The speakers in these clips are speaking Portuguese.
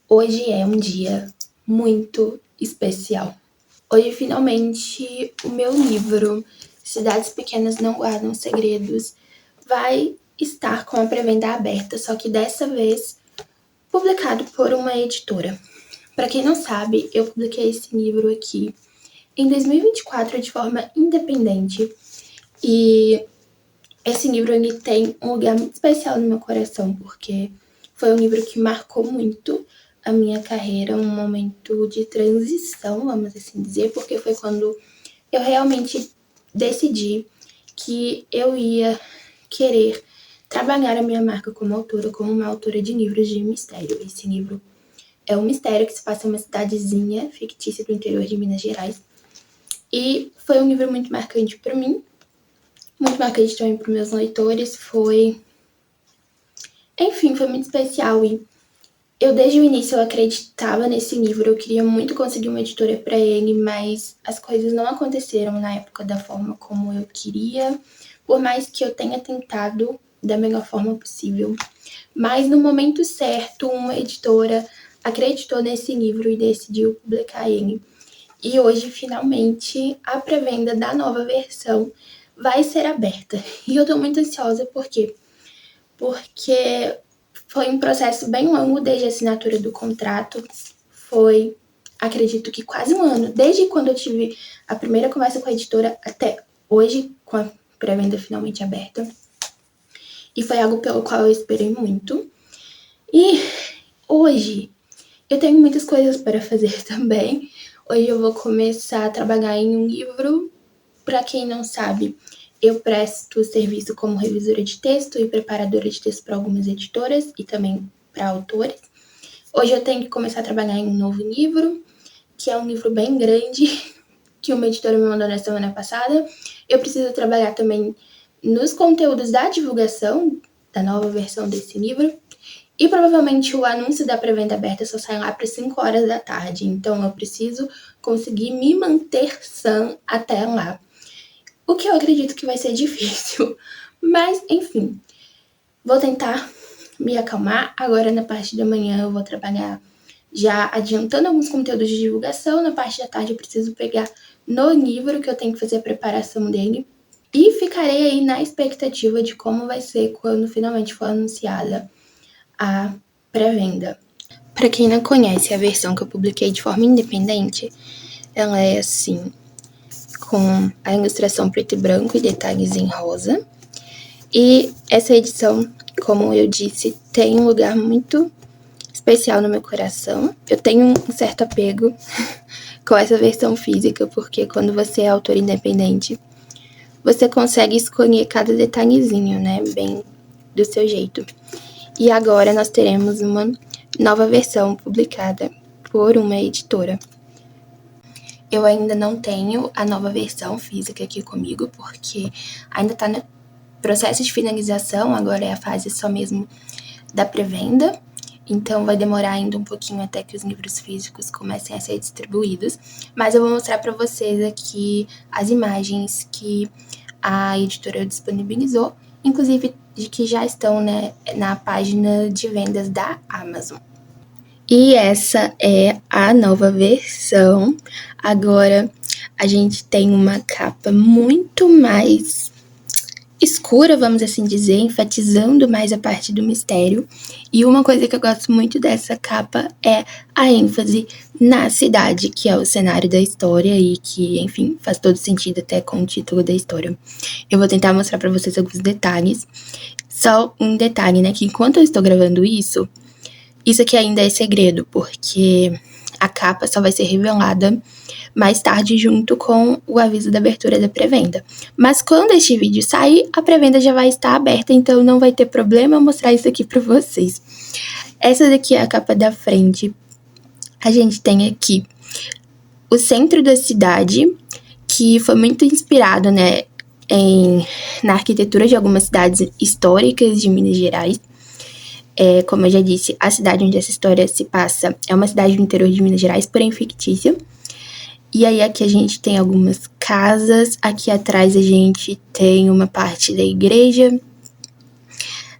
Hoje é um dia muito especial. Hoje, finalmente, o meu livro Cidades Pequenas Não Guardam Segredos vai estar com a pré-venda aberta, só que dessa vez publicado por uma editora. Para quem não sabe, eu publiquei esse livro aqui em 2024 de forma independente e esse livro ele tem um lugar muito especial no meu coração, porque foi um livro que marcou muito a minha carreira, um momento de transição, vamos assim dizer, porque foi quando eu realmente decidi que eu ia querer trabalhar a minha marca como autora, como uma autora de livros de mistério. Esse livro é um mistério que se passa em uma cidadezinha fictícia do interior de Minas Gerais. E foi um livro muito marcante para mim, muito marcante também para meus leitores. Enfim, foi muito especial e eu desde o início eu acreditava nesse livro, eu queria muito conseguir uma editora para ele, mas as coisas não aconteceram na época da forma como eu queria, por mais que eu tenha tentado da melhor forma possível. Mas no momento certo, uma editora acreditou nesse livro e decidiu publicar ele. E hoje, finalmente, a pré-venda da nova versão vai ser aberta. E eu tô muito ansiosa, por quê? Porque foi um processo bem longo desde a assinatura do contrato. Foi, acredito que quase um ano, desde quando eu tive a primeira conversa com a editora até hoje, com a pré-venda finalmente aberta. E foi algo pelo qual eu esperei muito. E hoje eu tenho muitas coisas para fazer também. Hoje eu vou começar a trabalhar em um livro. Para quem não sabe, eu presto serviço como revisora de texto e preparadora de texto para algumas editoras e também para autores. Hoje eu tenho que começar a trabalhar em um novo livro, que é um livro bem grande, que uma editora me mandou na semana passada. Eu preciso trabalhar também nos conteúdos da divulgação da nova versão desse livro. E provavelmente o anúncio da pré-venda aberta só sai lá para 5 horas da tarde, então eu preciso conseguir me manter sã até lá. O que eu acredito que vai ser difícil, mas enfim, vou tentar me acalmar. Agora na parte da manhã eu vou trabalhar já adiantando alguns conteúdos de divulgação, na parte da tarde eu preciso pegar no livro que eu tenho que fazer a preparação dele. E ficarei aí na expectativa de como vai ser quando finalmente for anunciada a pré-venda. Para quem não conhece a versão que eu publiquei de forma independente, ela é assim, com a ilustração preto e branco e detalhes em rosa. E essa edição, como eu disse, tem um lugar muito especial no meu coração. Eu tenho um certo apego com essa versão física, porque quando você é autor independente, você consegue escolher cada detalhezinho, né, bem do seu jeito. E agora nós teremos uma nova versão publicada por uma editora. Eu ainda não tenho a nova versão física aqui comigo, porque ainda está no processo de finalização, agora é a fase só mesmo da pré-venda, então vai demorar ainda um pouquinho até que os livros físicos comecem a ser distribuídos, mas eu vou mostrar para vocês aqui as imagens que a editora disponibilizou, inclusive de que já estão, né, na página de vendas da Amazon. E essa é a nova versão. Agora a gente tem uma capa muito mais escura, vamos assim dizer, enfatizando mais a parte do mistério. E uma coisa que eu gosto muito dessa capa é a ênfase na cidade, que é o cenário da história e que, enfim, faz todo sentido até com o título da história. Eu vou tentar mostrar para vocês alguns detalhes. Só um detalhe, né, que enquanto eu estou gravando isso aqui ainda é segredo, porque a capa só vai ser revelada mais tarde junto com o aviso da abertura da pré-venda. Mas quando este vídeo sair, a pré-venda já vai estar aberta, então não vai ter problema eu mostrar isso aqui para vocês. Essa daqui é a capa da frente. A gente tem aqui o centro da cidade, que foi muito inspirado, né, na arquitetura de algumas cidades históricas de Minas Gerais. Como eu já disse, a cidade onde essa história se passa é uma cidade do interior de Minas Gerais, porém fictícia. E aí aqui a gente tem algumas casas, aqui atrás a gente tem uma parte da igreja.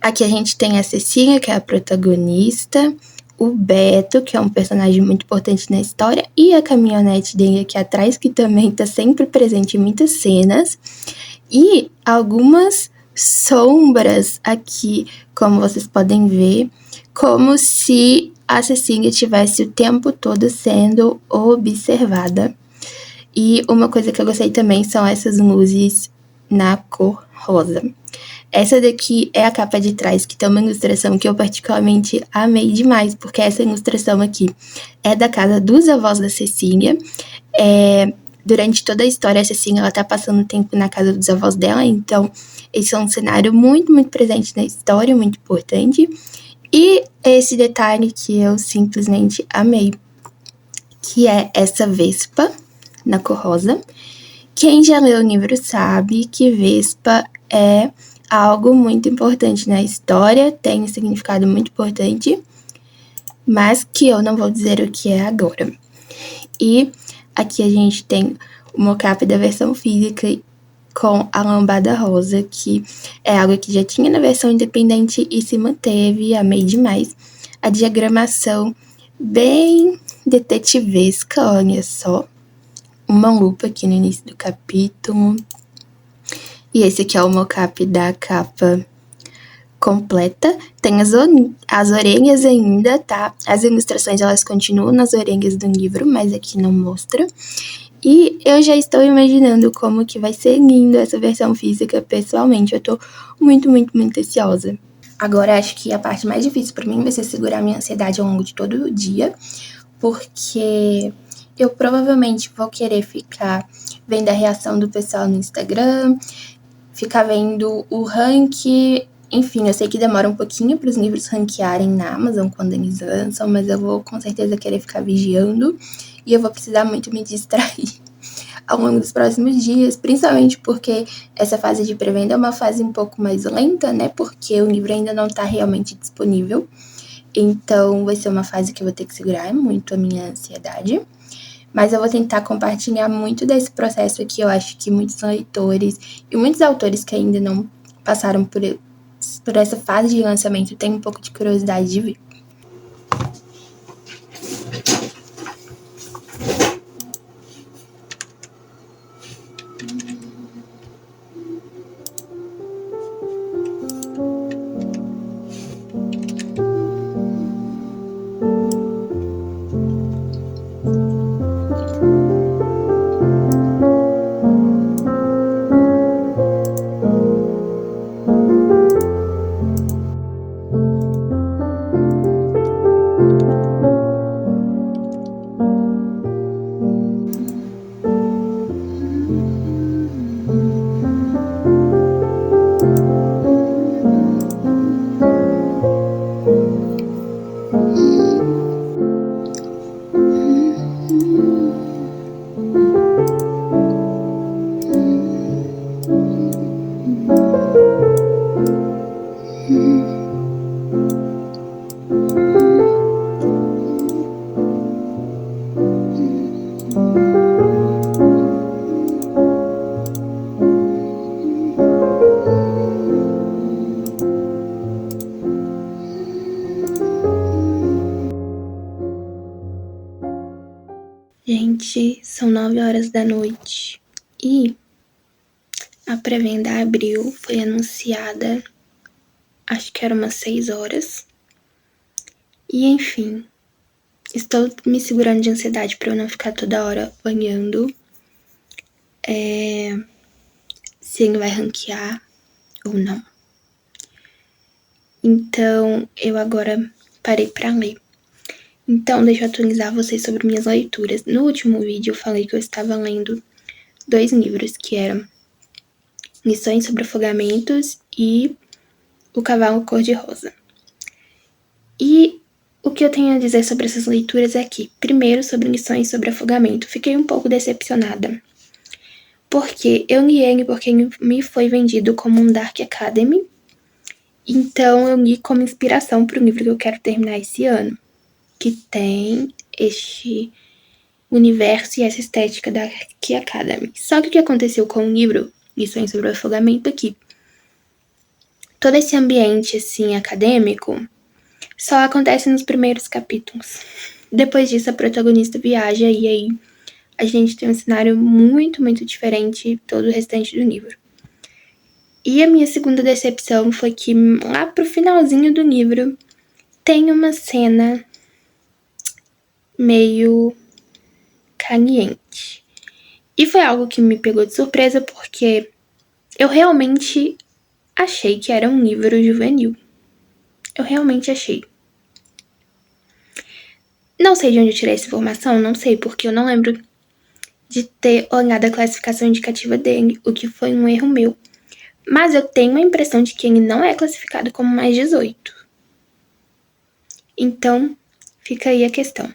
Aqui a gente tem a Cecília, que é a protagonista, o Beto, que é um personagem muito importante na história, e a caminhonete dele aqui atrás, que também tá sempre presente em muitas cenas, e algumas sombras aqui, como vocês podem ver, como se a Cecília estivesse o tempo todo sendo observada. E uma coisa que eu gostei também são essas luzes na cor rosa. Essa daqui é a capa de trás, que tem uma ilustração que eu particularmente amei demais, porque essa ilustração aqui é da casa dos avós da Cecília. Durante toda a história, a Cecília ela tá passando tempo na casa dos avós dela, então esse é um cenário muito, muito presente na história, muito importante. E esse detalhe que eu simplesmente amei, que é essa vespa na cor rosa. Quem já leu o livro sabe que vespa é algo muito importante na história, tem um significado muito importante, mas que eu não vou dizer o que é agora. E aqui a gente tem o mockup da versão física com a lambada rosa, que é algo que já tinha na versão independente e se manteve, amei demais. A diagramação bem detetivesca, olha só. Uma lupa aqui no início do capítulo. E esse aqui é o mockup da capa completa. Tem as orelhas ainda, tá? As ilustrações, elas continuam nas orelhas do livro, mas aqui não mostra. E eu já estou imaginando como que vai ser lindo essa versão física, pessoalmente. Eu tô muito, muito, muito ansiosa. Agora, acho que a parte mais difícil pra mim vai ser segurar minha ansiedade ao longo de todo o dia, porque eu provavelmente vou querer ficar vendo a reação do pessoal no Instagram, ficar vendo o ranking. Enfim, eu sei que demora um pouquinho para os livros ranquearem na Amazon quando eles lançam, mas eu vou com certeza querer ficar vigiando e eu vou precisar muito me distrair ao longo dos próximos dias, principalmente porque essa fase de pré-venda é uma fase um pouco mais lenta, né? Porque o livro ainda não está realmente disponível. Então, vai ser uma fase que eu vou ter que segurar muito a minha ansiedade. Mas eu vou tentar compartilhar muito desse processo aqui. Eu acho que muitos leitores e muitos autores que ainda não passaram por essa fase de lançamento têm um pouco de curiosidade de ver. Gente, são 9 horas da noite e a pré-venda abriu, foi anunciada, acho que era umas 6 horas. E enfim, estou me segurando de ansiedade para eu não ficar toda hora olhando se ele vai ranquear ou não. Então, eu agora parei para ler. Então, deixa eu atualizar vocês sobre minhas leituras. No último vídeo eu falei que eu estava lendo 2 livros, que eram Lições sobre Afogamentos e O Cavalo Cor-de-Rosa. E o que eu tenho a dizer sobre essas leituras é que, primeiro, sobre Lições sobre Afogamento, fiquei um pouco decepcionada. Porque eu li ele porque me foi vendido como um Dark Academy, então eu li como inspiração para o livro que eu quero terminar esse ano, que tem este universo e essa estética da Dark Academy. Só que o que aconteceu com o livro Lições sobre o Afogamento é que todo esse ambiente, assim, acadêmico só acontece nos primeiros capítulos. Depois disso, a protagonista viaja e aí a gente tem um cenário muito, muito diferente todo o restante do livro. E a minha segunda decepção foi que lá pro finalzinho do livro tem uma cena meio caliente. E foi algo que me pegou de surpresa porque eu realmente achei que era um livro juvenil. Eu realmente achei. Não sei de onde eu tirei essa informação, não sei, porque eu não lembro de ter olhado a classificação indicativa dele, o que foi um erro meu. Mas eu tenho a impressão de que ele não é classificado como mais 18. Então, fica aí a questão.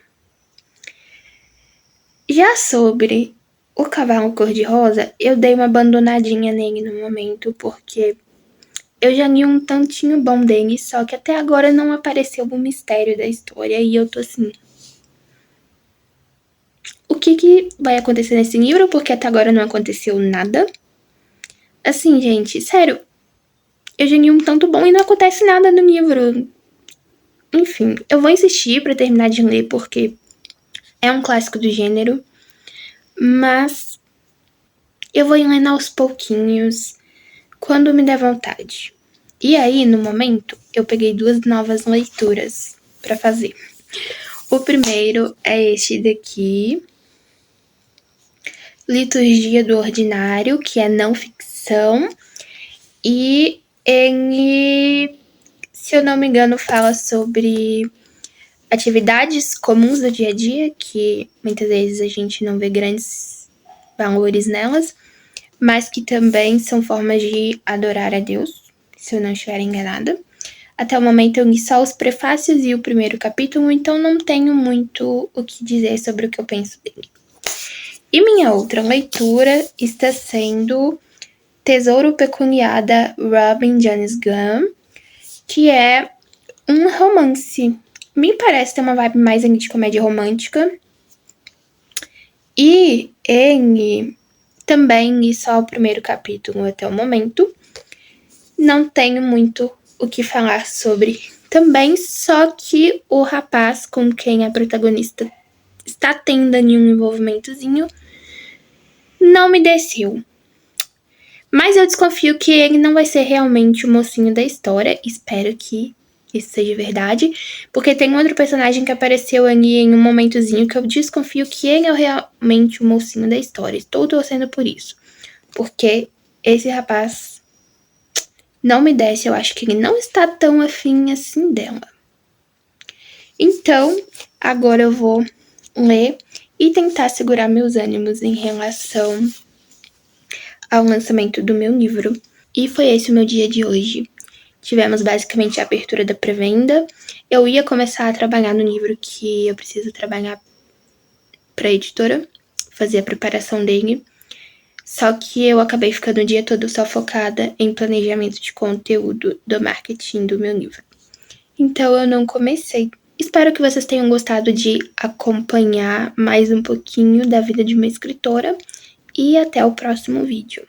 Já sobre o Cavalo Cor-de-Rosa, eu dei uma abandonadinha nele no momento, porque eu já li um tantinho bom dele, só que até agora não apareceu o mistério da história, e eu tô assim... O que vai acontecer nesse livro? Porque até agora não aconteceu nada. Assim, gente, sério, eu já li um tanto bom e não acontece nada no livro. Enfim, eu vou insistir pra terminar de ler, porque é um clássico do gênero, mas eu vou lendo aos pouquinhos, quando me der vontade. E aí, no momento, eu peguei 2 novas leituras pra fazer. O primeiro é este daqui, Liturgia do Ordinário, que é não ficção, e ele, se eu não me engano, fala sobre atividades comuns do dia a dia, que muitas vezes a gente não vê grandes valores nelas, mas que também são formas de adorar a Deus, se eu não estiver enganada. Até o momento eu li só os prefácios e o primeiro capítulo, então não tenho muito o que dizer sobre o que eu penso dele. E minha outra leitura está sendo Tesouro Peculiar da Robin Janis Gunn, que é um romance. Me parece ter uma vibe mais de comédia romântica. E ele também li só o primeiro capítulo até o momento. Não tenho muito o que falar sobre também, só que o rapaz com quem a protagonista está tendo um envolvimentozinho não me desceu. Mas eu desconfio que ele não vai ser realmente o mocinho da história. Espero que isso seja verdade. Porque tem outro personagem que apareceu ali em um momentozinho que eu desconfio que ele é realmente o mocinho da história. Estou torcendo por isso. Porque esse rapaz não me desce. Eu acho que ele não está tão afim assim dela. Então, agora eu vou ler e tentar segurar meus ânimos em relação ao lançamento do meu livro. E foi esse o meu dia de hoje. Tivemos basicamente a abertura da pré-venda. Eu ia começar a trabalhar no livro que eu preciso trabalhar para a editora, fazer a preparação dele. Só que eu acabei ficando o dia todo só focada em planejamento de conteúdo do marketing do meu livro. Então eu não comecei. Espero que vocês tenham gostado de acompanhar mais um pouquinho da vida de uma escritora e até o próximo vídeo.